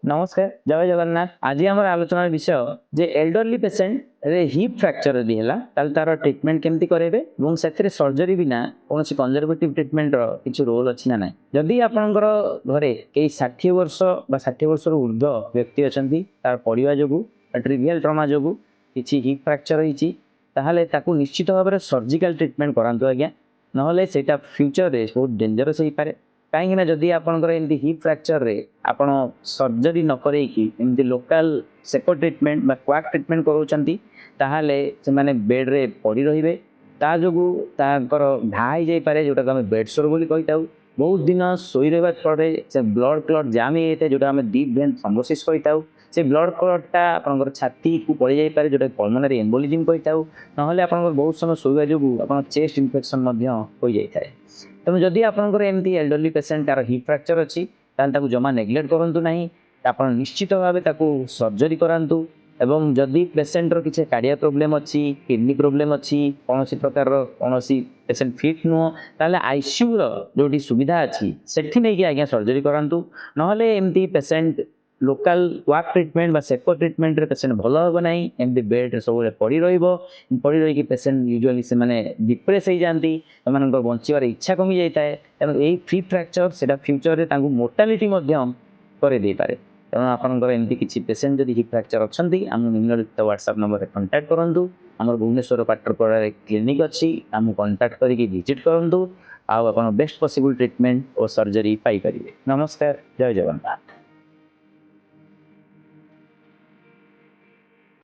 नमस्कार जय जगन्नाथ। आज आम आलोचनार विषय जे एल्डरली पेसेंट रे हिप फ्रैक्चर यदि है तार ट्रिटमेंट केमती करेंगे से सर्जरी बिना कौन कंजरवेटिव ट्रिटमेंट किसी रोल अच्छी ना ना जदि आपंकर घरे कई 60 वर्ष 60 वर्ष ऊर्ध्व व्यक्ति अच्छा तार पड़ा जो ट्रिवियल ट्रमा जो किसी हिप फ्रैक्चर होती निश्चित भाव में सर्जिकल ट्रिटमेंट करातु आज्ञा ना से फ्यूचर रे बहुत डेंजरस हो पारे कहीं जदि आपंकर एमती हिप फ्रैक्चर रे आपण सर्जरी न करमती लोकल सेको ट्रिटमेंट क्वाक ट्रिटमेंट कराने से माने बेड रे पड़ी रे ता जो घा हो जाए जोटा आम बेड सोर बोली कही था बहुत दिन शोई रहा फल से ब्लड क्लट जाम हो जाए जोटा आम डीप वेन थ्रोम्बोसिस कही था से ब्लड क्लटटा आपंकर छाती को पड़ जाए जोटा पल्मोनारी एम्बोलिज्म कही था ना आप बहुत समय शोवा जो आप चेस्ट इन्फेक्शन हो जाए तेणु जदि आपंकर एमती एल्डरली पेसेंट तार हिप फ्रैक्चर अच्छी जमा नेग्लेक्ट करूँ ना आप निश्चित भाव सर्जरी करातु एवं जदि पेसेंटर किसी कार्डिया प्रोब्लेम अच्छी किडनी प्रोब्लेम अच्छी कौन प्रकार कौन पेसेंट फिट नुह ताले आईसीयू जो सुविधा अच्छी सेठी नहीं आज्ञा सर्जरी करातु ना एमती पेसेंट लोकल वाक ट्रिटमेंट सेको ट्रिटमेंट रे पेसेंट भल हम ना एमती बेड सब पड़ी पड़ी रही पेसेंट यूजुअली से डिप्रेस हो जाती बचार इच्छा कमी जाए है तेणु यही हिप फ्रैक्चर से फ्यूचर में मोर्टालिटी करे पारे तेणु आपंकर एमती किसी पेसेंट जब हिप फ्रैक्चर अच्छा आम निम्नलिखित व्हाट्सएप नंबर कांटेक्ट करूँ आम भुवनेश्वर पाटरपड़ा क्लिनिक अच्छी आम कांटेक्ट करके विजिट करूँ आप बेस्ट पॉसिबल ट्रीटमेंट और सर्जरी पाई पारे। नमस्कार जय जगन्नाथ।